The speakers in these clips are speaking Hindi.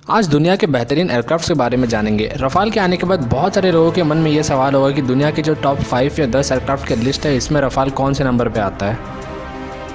आज दुनिया के बेहतरीन एयरक्राफ्ट के बारे में जानेंगे। रफाल के आने के बाद बहुत सारे लोगों के मन में ये सवाल होगा कि दुनिया के जो टॉप 5 या 10 एयरक्राफ्ट की लिस्ट है, इसमें रफाल कौन से नंबर पे आता है।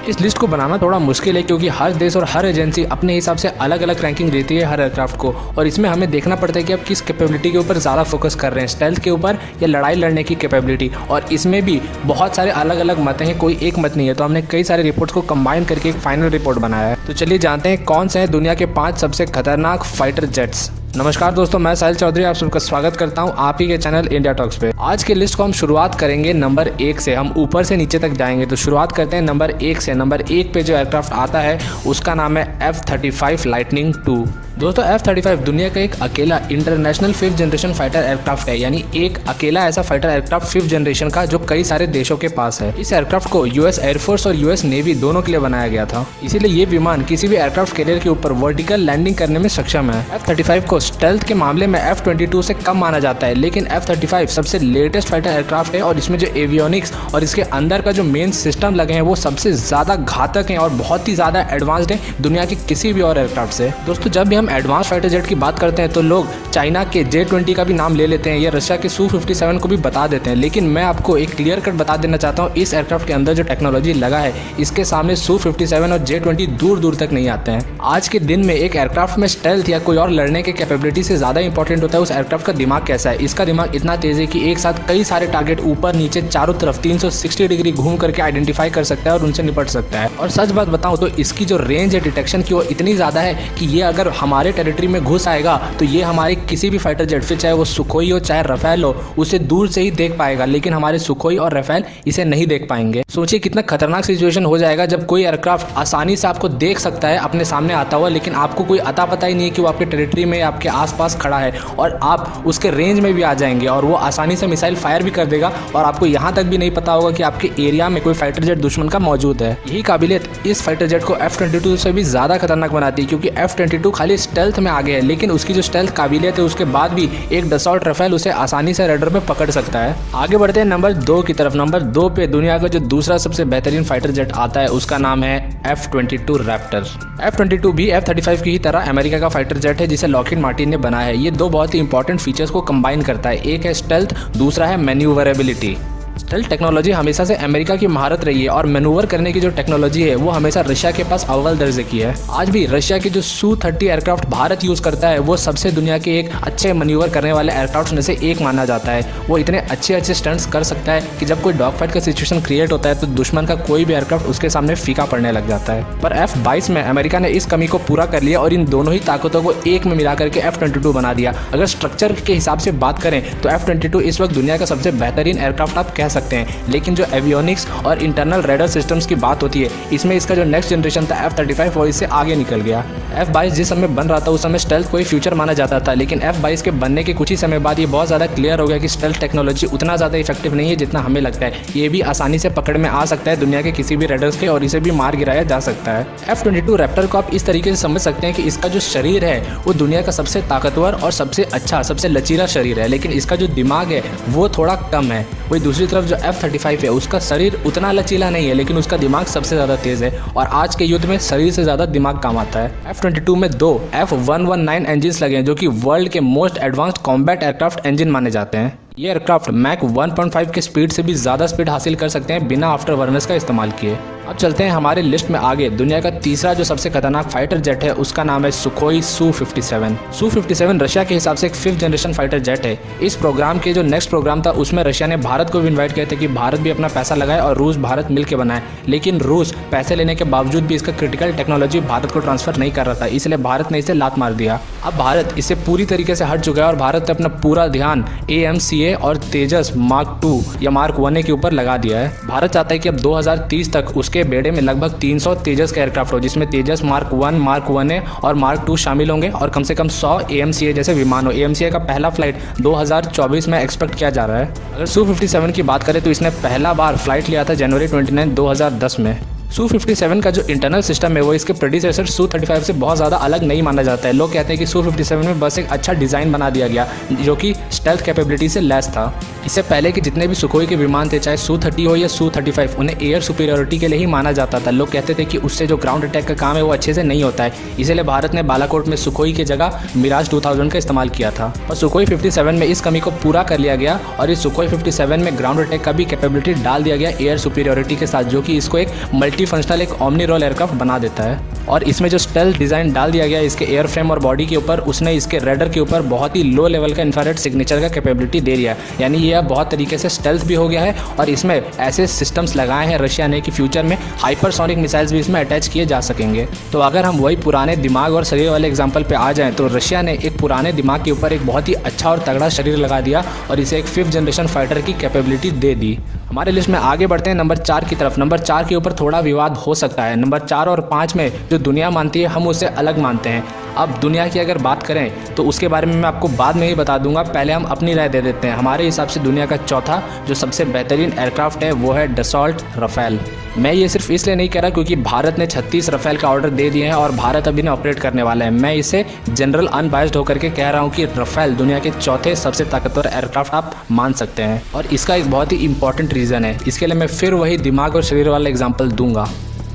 इस लिस्ट को बनाना थोड़ा मुश्किल है क्योंकि हर देश और हर एजेंसी अपने हिसाब से अलग अलग रैंकिंग देती है हर एयरक्राफ्ट को, और इसमें हमें देखना पड़ता है कि आप किस कैपेबिलिटी के ऊपर ज़्यादा फोकस कर रहे हैं, स्टेल्थ के ऊपर या लड़ाई लड़ने की कैपेबिलिटी। और इसमें भी बहुत सारे अलग अलग मत हैं, कोई एक मत नहीं है। तो हमने कई सारे रिपोर्ट्स को कंबाइन करके एक फाइनल रिपोर्ट बनाया है। तो चलिए जानते हैं कौन से हैं दुनिया के 5 सबसे खतरनाक फाइटर जेट्स। नमस्कार दोस्तों, मैं साहिल चौधरी आप सबका स्वागत करता हूं आप ही के चैनल इंडिया टॉक्स पे। आज के लिस्ट को हम शुरुआत करेंगे नंबर 1 से, हम ऊपर से नीचे तक जाएंगे। तो शुरुआत करते हैं नंबर 1 से। नंबर 1 पे जो एयरक्राफ्ट आता है उसका नाम है F-35 लाइटनिंग II। दोस्तों F-35 दुनिया का एक अकेला international 5th generation fighter aircraft है, यानी एक अकेला ऐसा फाइटर एयरक्राफ्ट 5th जनरेशन का जो कई सारे देशों के पास है। इस एयरक्राफ्ट को यूएस एयरफोर्स और यूएस नेवी दोनों के लिए बनाया गया था, इसीलिए ये विमान किसी भी एयरक्राफ्ट कैरियर के ऊपर वर्टिकल लैंडिंग करने में सक्षम है। F-35 को स्टेल्थ के मामले में F-22 से कम माना जाता है, लेकिन F-35 सबसे लेटेस्ट फाइटर एयरक्राफ्ट है और इसमें जो एवियोनिक्स और इसके अंदर का जो मेन सिस्टम लगे हैं वो सबसे ज्यादा घातक हैं और बहुत ही ज्यादा एडवांस्ड है दुनिया के किसी भी और एयरक्राफ्ट से। दोस्तों जब भी हम एडवांस फाइटर जेट की बात करते हैं तो लोग चाइना के J-20 का भी नाम ले लेते हैं या रशिया के Su-57 को भी बता देते हैं, लेकिन मैं आपको एक क्लियर कट बता देना चाहता हूँ, इस एयरक्राफ्ट के अंदर जो टेक्नोलॉजी लगा है इसके सामने Su-57 और J-20 दूर दूर तक नहीं आते हैं। आज के दिन में एक एयरक्राफ्ट में स्टेल्थ या कोई और लड़ने के कैपेबिलिटी से ज्यादा इंपॉर्टेंट होता है उस एयरक्राफ्ट का दिमाग कैसा है। इसका दिमाग इतना तेज है कि एक साथ कई सारे टारगेट ऊपर नीचे चारों तरफ 360 डिग्री घूम करके आइडेंटिफाई कर सकता है और उनसे निपट सकता है। और सच बात बताऊं तो इसकी जो रेंज है डिटेक्शन की वो इतनी ज्यादा है कि ये अगर हमारे टेरिटरी में घुस आएगा तो ये हमारे किसी भी फाइटर जेट, फिर चाहे वो सुखोई हो चाहे रफेल हो, उसे दूर से ही देख पाएगा, लेकिन हमारे सुखोई और रफेल इसे नहीं देख पाएंगे। सोचिए कितना खतरनाक सिचुएशन हो जाएगा जब कोई एयरक्राफ्ट आसानी से आपको देख सकता है अपने सामने आता हुआ, लेकिन आपको कोई अता पता ही नहीं है कि वो आपके टेरिटरी में आपके आसपास खड़ा है और आप उसके रेंज में भी आ जाएंगे और वो आसानी से मिसाइल फायर भी कर देगा और आपको यहाँ तक भी नहीं पता होगा कि आपके एरिया में कोई फाइटर जेट दुश्मन का मौजूद है। यही काबिलियत इस फाइटर जेट को F-22 से भी ज्यादा खतरनाक बनाती है, क्योंकि F-22 खाली स्टेल्थ में आगे है, लेकिन उसकी जो स्टेल्थ काबिलियत है उसके बाद भी एक डसॉल्ट रफेल उसे आसानी से रेडर में पकड़ सकता है। आगे बढ़ते हैं नंबर 2 की तरफ। नंबर 2 पे दुनिया का जो दूसरा सबसे बेहतरीन फाइटर जेट आता है उसका नाम है F-22 रैप्टर। F-22 भी F-35 की ही तरह अमेरिका का फाइटर जेट है जिसे लॉकहीड मार्टिन ने बनाया है। ये दो बहुत ही इंपॉर्टेंट फीचर्स को कंबाइन करता है, एक है स्टेल्थ, दूसरा है मैन्यूवरेबिलिटी। स्टेल्थ टेक्नोलॉजी हमेशा से अमेरिका की महारत रही है और मैनूवर करने की जो टेक्नोलॉजी है वो हमेशा रशिया के पास अव्वल दर्जे की है। आज भी रशिया की जो Su-30 एयरक्राफ्ट भारत यूज करता है वो सबसे दुनिया के एक अच्छे मैन्यूवर करने वाले एयरक्राफ्ट में से एक माना जाता है। वो इतने अच्छे स्टंट्स कर सकता है कि जब कोई डॉग फाइट का सिचुएशन क्रिएट होता है तो दुश्मन का कोई भी एयरक्राफ्ट उसके सामने फीका पड़ने लग जाता है। पर F-22 में अमेरिका ने इस कमी को पूरा कर लिया और इन दोनों ही ताकतों को एक में मिला करके F-22 बना दिया। अगर स्ट्रक्चर के हिसाब से बात करें तो F-22 इस वक्त दुनिया का सबसे बेहतरीन एयरक्राफ्ट आप कह सकते हैं, लेकिन जो एवियोनिक्स और इंटरनल रेडर सिस्टम्स की बात होती है इसमें इसका जो नेक्स्ट जनरेशन था F-35 वो इससे आगे निकल गया। F-22 जिस समय बन रहा था उस समय स्टेल्थ कोई फ्यूचर माना जाता था, लेकिन F-22 के बनने के कुछ ही समय बाद ये बहुत ज़्यादा क्लियर हो गया कि स्टेल्थ टेक्नोलॉजी उतना ज़्यादा इफेक्टिव नहीं है जितना हमें लगता है। ये भी आसानी से पकड़ में आ सकता है दुनिया के किसी भी रेडर्स के और इसे भी मार गिराया जा सकता है। F-22 रैप्टर को आप इस तरीके से समझ सकते हैं कि इसका जो शरीर है वो दुनिया का सबसे ताकतवर और सबसे अच्छा, सबसे लचीला शरीर है, लेकिन इसका जो दिमाग है वो थोड़ा कम है। वही दूसरी तरफ जो F-35 है उसका शरीर उतना लचीला नहीं है, लेकिन उसका दिमाग सबसे ज़्यादा तेज़ है और आज के युद्ध में शरीर से ज़्यादा दिमाग काम आता है। F-22 में 2 F-119 इंजिन्स लगे हैं जो कि वर्ल्ड के most advanced combat aircraft engine माने जाते हैं। ये एयरक्राफ्ट मैक 1.5 के स्पीड से भी ज़्यादा स्पीड हासिल कर सकते हैं बिना आफ्टर बर्नर्स का इस्तेमाल किए। अब चलते हैं हमारे लिस्ट में आगे। दुनिया का तीसरा जो सबसे खतरनाक फाइटर जेट है उसका नाम है सुखोई Su-57। Su-57 रशिया के हिसाब से एक 5th जनरेशन फाइटर जेट है। इस प्रोग्राम के जो नेक्स्ट प्रोग्राम था उसमें रशिया ने भारत को भी इन्वाइट किया था कि भारत भी अपना पैसा लगाए और रूस भारत मिल के बनाए, लेकिन रूस पैसे लेने के बावजूद भी इसका क्रिटिकल टेक्नोलॉजी भारत को ट्रांसफर नहीं कर रहा था, इसलिए भारत ने इसे लात मार दिया। अब भारत इससे पूरी तरीके से हट चुका है और भारत ने अपना पूरा ध्यान AMCA और तेजस मार्क 2 या मार्क 1A के ऊपर लगा दिया है। भारत चाहता है कि अब 2030 तक उसके बेड़े में लगभग 300 तेजस के एयरक्राफ्ट हो, जिसमें तेजस मार्क 1, मार्क 1A और मार्क 2 शामिल होंगे और कम से कम 100 AMCA जैसे विमान हो। AMCA का पहला फ्लाइट 2024 में एक्सपेक्ट किया जा रहा है। अगर Su-57 की बात करें तो इसने पहला बार फ्लाइट लिया था जनवरी 29, 2010 में। Su-57 का जो इंटरनल सिस्टम है वो इसके प्रेडिसेसर Su-35 से बहुत ज़्यादा अलग नहीं माना जाता है। लोग कहते हैं कि Su-57 में बस एक अच्छा डिज़ाइन बना दिया गया जो कि स्टेल्थ कैपेबिलिटी से लेस था। इससे पहले कि जितने भी सुखोई के विमान थे, चाहे Su-30 हो या Su-35, उन्हें एयर सुपीरियरिटी के लिए ही माना जाता था। लोग कहते थे कि उससे जो ग्राउंड अटैक का काम है वो अच्छे से नहीं होता है, इसीलिए भारत ने बालाकोट में सुखोई की जगह मिराज 2000 का इस्तेमाल किया था। और सुखोई 57 में इस कमी को पूरा कर लिया गया और इस सुखोई 57 में ग्राउंड अटैक का भी कैपेबिलिटी डाल दिया गया एयर सुपीरियरिटी के साथ, जो कि इसको एक मल्टी फंक्शनल, एक ओमनी रोल एयरक्राफ्ट बना देता है। और इसमें जो स्टेल्थ डिज़ाइन डाल दिया गया इसके एयर फ्रेम और बॉडी के ऊपर, उसने इसके रेडर के ऊपर बहुत ही लो लेवल का इंफ्रारेड सिग्नेचर का कैपेबिलिटी दे दिया है। यानी ये अब बहुत तरीके से स्टेल्थ भी हो गया है और इसमें ऐसे सिस्टम्स लगाए हैं रशिया ने कि फ्यूचर में हाइपरसोनिक मिसाइल्स भी इसमें अटैच किए जा सकेंगे। तो अगर हम वही पुराने दिमाग और शरीर वाले एग्जाम्पल पे आ जाएँ तो रशिया ने एक पुराने दिमाग के ऊपर एक बहुत ही अच्छा और तगड़ा शरीर लगा दिया और इसे एक 5th जनरेशन फाइटर की कैपेबिलिटी दे दी। हमारे लिस्ट में आगे बढ़ते हैं नंबर 4 की तरफ। नंबर 4 के ऊपर थोड़ा विवाद हो सकता है। नंबर 4 और 5 में जो दुनिया मानती है हम उसे अलग मानते हैं। अब दुनिया की अगर बात करें तो उसके बारे में मैं आपको बाद में ही बता दूंगा, पहले हम अपनी राय दे देते हैं। हमारे हिसाब से दुनिया का चौथा जो सबसे बेहतरीन एयरक्राफ्ट है वो है डसॉल्ट राफेल। मैं ये सिर्फ इसलिए नहीं कह रहा क्योंकि भारत ने 36 राफेल का ऑर्डर दे दिए हैं और भारत अभी ने ऑपरेट करने वाला है। मैं इसे जनरल अनबायस्ड होकर के कह रहा हूँ कि राफेल दुनिया के चौथे सबसे ताकतवर एयरक्राफ्ट आप मान सकते हैं और इसका एक बहुत ही इंपॉर्टेंट रीज़न है। इसके लिए मैं फिर वही दिमाग और शरीर वाला एग्जाम्पल दूंगा।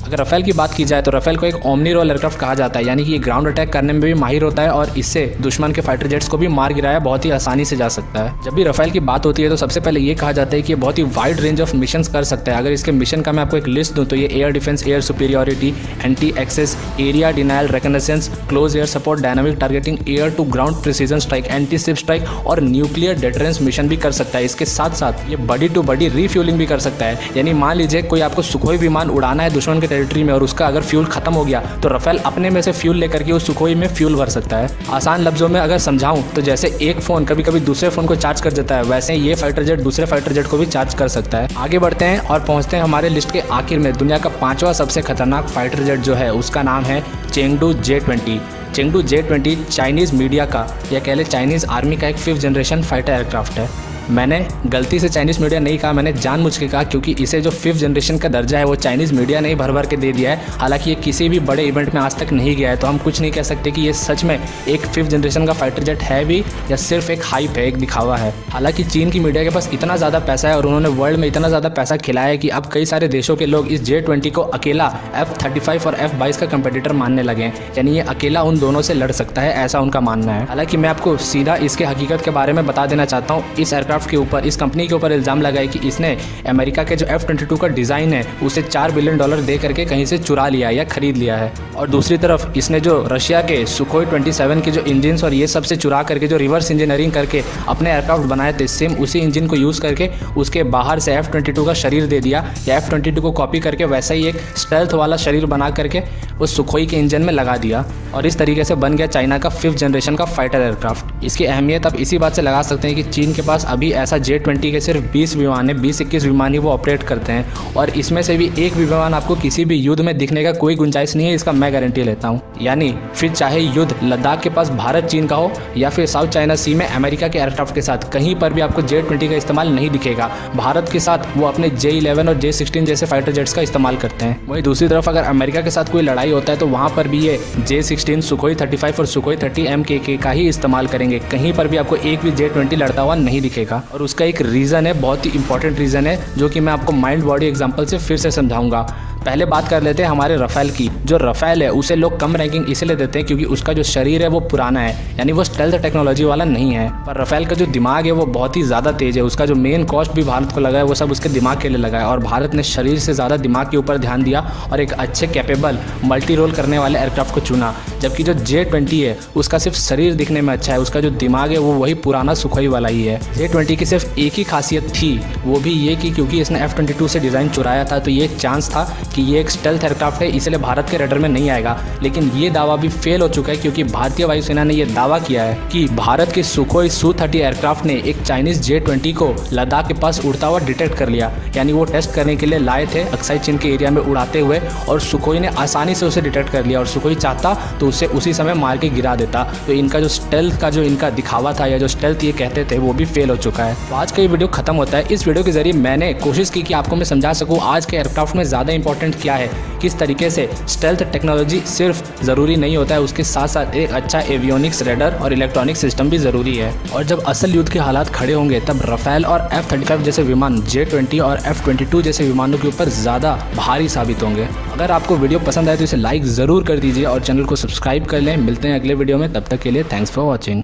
अगर राफेल की बात की जाए तो राफेल को एक ओमनी रोल एयरक्राफ्ट कहा जाता है, यानी कि ये ग्राउंड अटैक करने में भी माहिर होता है और इससे दुश्मन के फाइटर जेट्स को भी मार गिराया बहुत ही आसानी से जा सकता है। जब भी राफेल की बात होती है तो सबसे पहले ये कहा जाता है कि ये बहुत ही वाइड रेंज ऑफ मिशंस कर सकता है। अगर इसके मिशन का मैं आपको एक लिस्ट दूं तो ये air defence, air superiority, anti access, area denial reconnaissance, close air support, dynamic targeting, air to ground precision strike, anti ship strike और न्यूक्लियर डेटरेंस मिशन भी कर सकता है। इसके साथ साथ ये बॉडी टू बॉडी रीफ्यूलिंग भी कर सकता है, यानी मान लीजिए कोई आपको सुखोई विमान उड़ाना है दुश्मन के टेरिटरी में और उसका अगर फ्यूल खत्म हो गया तो राफेल अपने में से फ्यूल लेकर के उस सुखोई में फ्यूल भर सकता है। आसान लफ्जों में अगर समझाऊं तो जैसे एक फ़ोन कभी कभी दूसरे फ़ोन को चार्ज कर देता है, वैसे ये फाइटर जेट दूसरे फाइटर जेट को भी चार्ज कर सकता है। आगे बढ़ते हैं और पहुंचते हैं हमारे लिस्ट के आखिर में। दुनिया का 5वां सबसे खतरनाक फाइटर जेट जो है उसका नाम है Chengdu J-20। Chengdu J-20 Chinese media का या कह ले चाइनीज़ आर्मी का एक 5th जनरेशन फाइटर एयरक्राफ्ट है। मैंने गलती से चाइनीज़ मीडिया नहीं कहा, मैंने जानबूझ के कहा क्योंकि इसे जो 5th जनरेशन का दर्जा है वो चाइनीज़ मीडिया ने ही भर भर के दे दिया है। हालांकि ये किसी भी बड़े इवेंट में आज तक नहीं गया है, तो हम कुछ नहीं कह सकते कि ये सच में एक 5th जनरेशन का फाइटर जेट है भी या सिर्फ एक हाइप है, एक दिखावा है। हालांकि चीन की मीडिया के पास इतना ज़्यादा पैसा है और उन्होंने वर्ल्ड में इतना ज़्यादा पैसा खिलाया है कि अब कई सारे देशों के लोग इस J-20 को अकेला F-35 और F-22 का कंपटीटर मानने लगे हैं, यानी ये अकेला उन दोनों से लड़ सकता है, ऐसा उनका मानना है। हालांकि मैं आपको सीधा इसके हकीकत के बारे में बता देना चाहता हूँ। इस एयरक्राफ्ट के ऊपर, इस कंपनी के ऊपर इल्ज़ाम लगाए कि इसने अमेरिका के जो F-22 का डिज़ाइन है उसे $4 बिलियन दे करके कहीं से चुरा लिया या खरीद लिया है। और दूसरी तरफ इसने जो रशिया के सुखोई 27 के जो इंजन्स और ये सब से चुरा करके जो रिवर्स इंजीनियरिंग करके अपने एयरक्राफ्ट बनाए थे, सेम उसी इंजन को यूज़ करके उसके बाहर से F-22 का शरीर दे दिया या F-22 को कॉपी करके वैसा ही एक स्टेल्थ वाला शरीर बना करके उस सुखोई के इंजन में लगा दिया और इस तरीके से बन गया चाइना का 5th जनरेशन का फाइटर एयरक्राफ्ट। इसकी अहमियत आप इसी बात से लगा सकते हैं कि चीन के पास अभी ऐसा J-20 के सिर्फ 20 विमान है, 20-21 विमान ही वो ऑपरेट करते हैं और इसमें से भी एक भी विमान आपको किसी भी युद्ध में दिखने का कोई गुंजाइश नहीं है, इसका मैं गारंटी लेता हूँ। यानी फिर चाहे युद्ध लद्दाख के पास भारत चीन का हो या फिर साउथ चाइना सी में अमेरिका के एयरक्राफ्ट के साथ, कहीं पर भी आपको J-20 का इस्तेमाल नहीं दिखेगा। भारत के साथ वो अपने J-11 और J-16 जैसे फाइटर जेट्स का इस्तेमाल करते हैं। वहीं दूसरी तरफ अगर अमेरिका के साथ कोई लड़ाई होता है तो वहाँ पर भी ये J-16, सुखोई 35 और सुखोई 30 MKK का ही इस्तेमाल करेंगे। कहीं पर भी आपको एक भी J-20 लड़ता हुआ नहीं दिखेगा और उसका एक रीज़न है, बहुत ही इंपॉर्टेंट रीज़न है, जो कि मैं आपको माइंड बॉडी एग्जांपल से फिर से समझाऊंगा। पहले बात कर लेते हैं हमारे राफेल की। जो राफेल है उसे लोग कम रैंकिंग इसलिए देते हैं क्योंकि उसका जो शरीर है वो पुराना है, यानी वो स्टेल्थ टेक्नोलॉजी वाला नहीं है। पर राफेल का जो दिमाग है वो बहुत ही ज़्यादा तेज़ है। उसका जो मेन कॉस्ट भी भारत को लगा है वो सब उसके दिमाग के लिए लगा है और भारत ने शरीर से ज़्यादा दिमाग के ऊपर ध्यान दिया और एक अच्छे कैपेबल मल्टी रोल करने वाले एयरक्राफ्ट को चुना। जबकि जो J-20 है उसका सिर्फ शरीर दिखने में अच्छा है, उसका जो दिमाग है वो वही पुराना सुखोई वाला ही है। J-20 की सिर्फ एक ही खासियत थी, वो भी ये कि क्योंकि इसने F-22 से डिज़ाइन चुराया था तो ये एक चांस था कि ये एक स्टेल्थ एयरक्राफ्ट है, इसलिए भारत के रडार में नहीं आएगा। लेकिन ये दावा भी फेल हो चुका है क्योंकि भारतीय वायुसेना ने यह दावा किया है कि भारत के सुखोई Su-30 एयरक्राफ्ट ने एक चाइनीज़ J-20 को लद्दाख के पास उड़ता हुआ डिटेक्ट कर लिया। यानी वो टेस्ट करने के लिए लाए थे अक्साई चीन के एरिया में उड़ाते हुए और सुखोई ने आसानी से उसे डिटेक्ट कर लिया और सुखोई चाहता तो उसे उसी समय मार के गिरा देता। तो इनका जो स्टेल्थ का जो इनका दिखावा था या जो स्टेल्थ ये कहते थे वो भी फेल हो चुका है। तो आज का ये वीडियो खत्म होता है। इस वीडियो के जरिए मैंने कोशिश की कि आपको मैं समझा सकूँ आज के एयरक्राफ्ट में ज़्यादा इंपॉर्टेंट इम्पोर्टेंट क्या है, किस तरीके से स्टेल्थ टेक्नोलॉजी सिर्फ ज़रूरी नहीं होता है, उसके साथ साथ एक अच्छा एवियोनिक्स रेडर और इलेक्ट्रॉनिक सिस्टम भी ज़रूरी है। और जब असल युद्ध के हालात खड़े होंगे तब राफेल और F-35 जैसे विमान J-20 और F-22 जैसे विमानों के ऊपर ज़्यादा भारी साबित होंगे। अगर आपको वीडियो पसंद आए तो इसे लाइक ज़रूर कर दीजिए और चैनल को सब्सक्राइब कर लें। मिलते हैं अगले वीडियो में, तब तक के लिए थैंक्स फॉर वॉचिंग।